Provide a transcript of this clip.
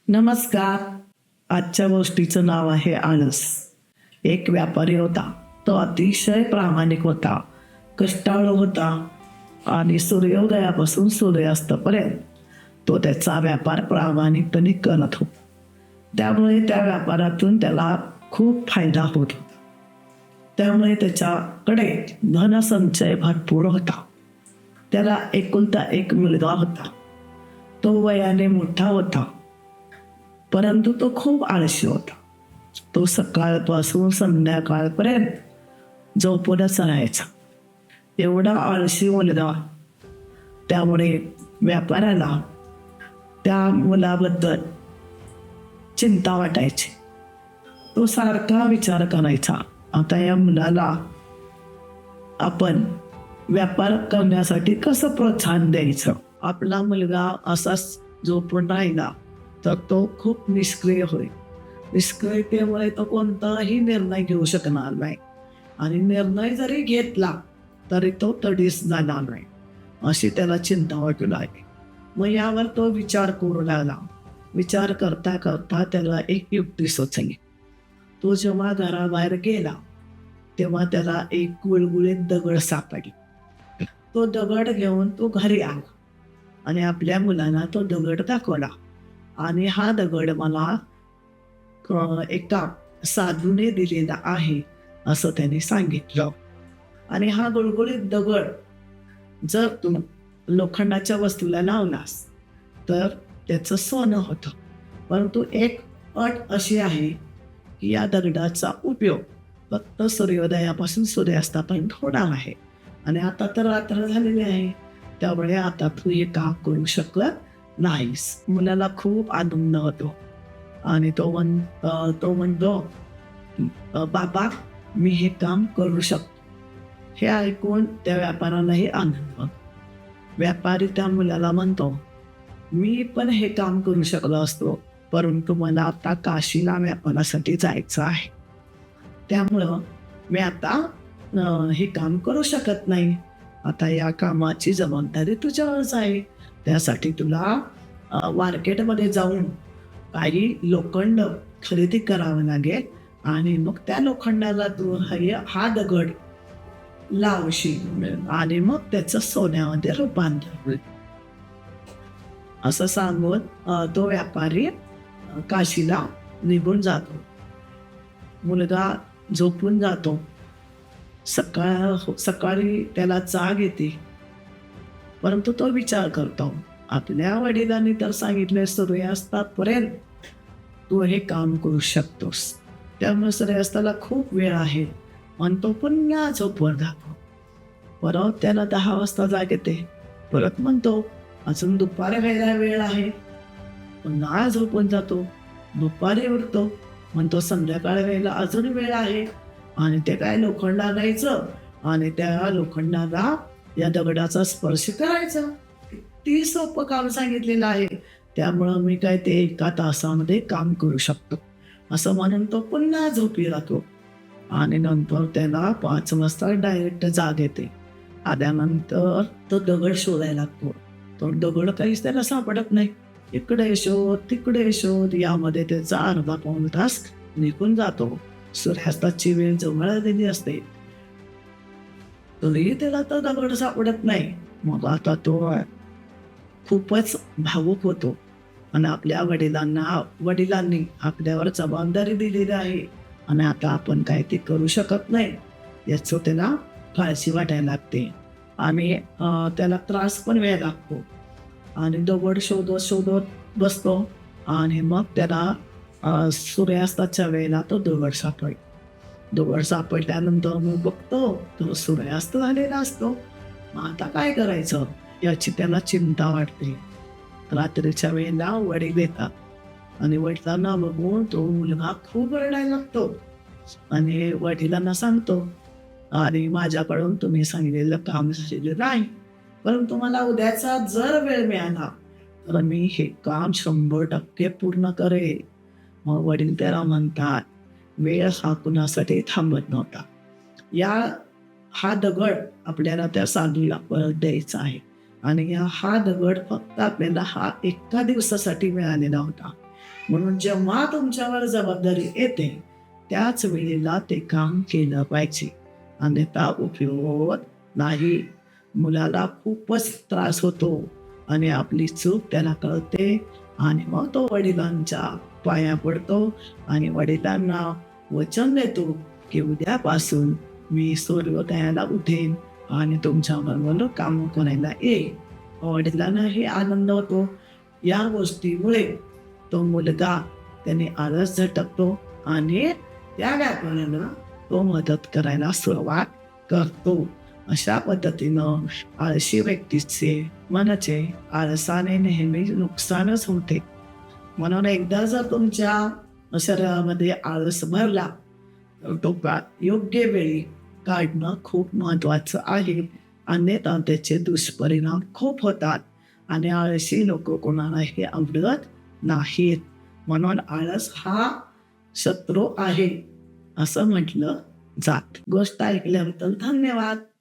नमस्कार. आजच्या गोष्टीचं नाव आहे आळस. एक व्यापारी होता. तो अतिशय प्रामाणिक होता, कष्टाळू होता आणि सूर्योदयापासून सूर्यास्तापर्यंत तो त्याचा व्यापार प्रामाणिकपणे करत होता. त्यामुळे त्या व्यापारातून त्याला खूप फायदा होत होता. त्यामुळे त्याच्याकडे धनसंचय भरपूर होता. त्याला एकुलता एक मुलगा होता. तो वयाने मोठा होता, परंतु तो खूप आळशी होता. तो सकाळपासून संध्याकाळपर्यंत झोपूनच राहायचा. एवढा आळशी मुलगा. त्यामुळे व्यापाऱ्याला त्या मुलाबद्दल चिंता वाटायची. तो सारखा विचार करायचा, आता या मुलाला आपण व्यापार करण्यासाठी कसं प्रोत्साहन द्यायचं. आपला मुलगा असाच झोपून राहिला तर तो खूप निष्क्रिय होईल. निष्क्रियतेमुळे तो कोणताही निर्णय घेऊ शकणार नाही आणि निर्णय जरी घेतला तरी तो तडीस जाणार नाही, अशी त्याला चिंता वाटू लागली. मग यावर तो विचार करू लागला. विचार करता करता त्याला एक युक्ती सुचली. तो जेव्हा घराबाहेर गेला तेव्हा त्याला एक गुळगुळीत दगड सापडली. तो दगड घेऊन तो घरी आला आणि आपल्या मुलांना तो दगड दाखवला. आणि हा दगड मला एका साधूने दिलेला आहे असं त्याने सांगितलं. आणि हा गुळगुळीत दगड जर तू लोखंडाच्या वस्तूला लावलास तर त्याचं सोनं होतं. परंतु एक अट अशी आहे की या दगडाचा उपयोग फक्त सूर्योदयापासून सूर्यास्तापर्यंत होणार आहे. आणि आता तर रात्र झालेली आहे, त्यामुळे आता तू हे काम करू शकत नाहीस. मुलाला खूप आनंद होतो आणि तो म्हणतो बाबा मी हे काम करू शकतो. हे ऐकून त्या व्यापारालाही आनंद होतो. व्यापारी त्या मुलाला म्हणतो, मी पण हे काम करू शकलो असतो, परंतु मला आता काशीला व्यापारासाठी जायचं आहे. त्यामुळं मी आता हे काम करू शकत नाही. आता या कामाची जबाबदारी तुझ्यावरच आहे. त्यासाठी तुला मार्केटमध्ये जाऊन काही लोखंड खरेदी करावं लागेल आणि मग त्या लोखंडाला तू हा दगड लावशील आणि मग त्याचं सोन्यामध्ये रूपांतर होईल. असं सांगून तो व्यापारी काशीला निघून जातो. मुलगा झोपून जातो. सकाळी त्याला जाग येते, परंतु तो विचार करतो, आपल्या वडिलांनी तर सांगितले सूर्यास्तापर्यंत तू हे काम करू शकतोस, त्यामुळे सूर्यास्ताला खूप वेळ आहे. आणि तो पुन्हा झोपून जातो. परत त्याला 10 वाजता जाग येते. परत म्हणतो अजून दुपारी व्हायला वेळ आहे. पुन्हा झोपून जातो. दुपारी उठतो, म्हणतो संध्याकाळ व्हायला अजून वेळ आहे. आणि ते काय लोखंडाला जायचं आणि त्या लोखंडाला या दगडाचा स्पर्श करायचा. किती सोपं काम सांगितलेलं आहे, त्यामुळं मी काय ते 1 तासामध्ये काम करू शकतो असं म्हणून तो पुन्हा झोपी राहतो. आणि नंतर त्याला 5 वाजता डायरेक्ट जाग येते. आल्यानंतर तो दगड शोधायला लागतो. तो दगड काहीच त्याला सापडत नाही. इकडे शोध तिकडे शोध, यामध्ये त्याचा अर्धा पाऊण तास निघून जातो. सूर्यास्ताची वेळ जवळ आलेली असते, तरीही त्याला तो दगड सापडत नाही. मग आता तो खूपच भावूक होतो आणि आपल्या वडिलांनी आपल्यावर जबाबदारी दिलेली आहे आणि आता आपण काय ते करू शकत नाही याचं त्याला काळजी वाटायला लागते. आणि त्याला त्रास पण व्हायला लागतो आणि दगड शोधत बसतो. आणि मग त्याला सूर्यास्ताच्या वेळेला तो दगड सापडल्यानंतर मग बघतो तो सूर्यास्त झालेला असतो. मग आता काय करायचं याची त्याला चिंता वाटते. रात्रीच्या वेळेला वडील येतात आणि वडिलांना बघून तो मुलगा खूप रडायला लागतो आणि वडिलांना सांगतो, आणि माझ्याकडून तुम्ही सांगितलेलं काम झालेलं नाही, परंतु मला उद्याचा जर वेळ मिळाला तर मी हे काम 100% पूर्ण करेन. मग वडील त्याला म्हणतात, वेळ हा कुणासाठी थांबत नव्हता. हा दगड आपल्याला त्या साधूला परत द्यायचा आहे आणि हा दगड फक्त आपल्याला 1 दिवसासाठी मिळालेला होता. म्हणून जेव्हा तुमच्यावर जबाबदारी येते त्याच वेळेला ते काम केलं पाहिजे, अन्यथा उपयोग होत नाही. मुलाला खूपच त्रास होतो आणि आपली चूक त्याला कळते आणि मग तो वडिलांच्या पाया पडतो आणि वडिलांना वचन देतो की उद्यापासून मी सूर्योदयाला उठेन आणि तुमच्या बरोबर काम करायला येईल. वडिलांनाही आनंद होतो. या गोष्टीमुळे तो मुलगा त्याने आळस झटकतो आणि त्या व्यापाऱ्याला तो मदत करायला सुरुवात करतो. अशा पद्धतीनं आळशी व्यक्तीचे मनाचे आळसाने नेहमी नुकसानच होते. म्हणून एकदा जर तुमच्या शरीरामध्ये आळस भरला तर तो योग्य वेळी काढणं खूप महत्वाचं आहे. अन्यथा त्याचे दुष्परिणाम खूप होतात आणि आळशी लोक कोणालाही आवडत नाहीत. म्हणून आळस हा शत्रू आहे असं म्हटलं जात. गोष्ट ऐकल्याबद्दल धन्यवाद.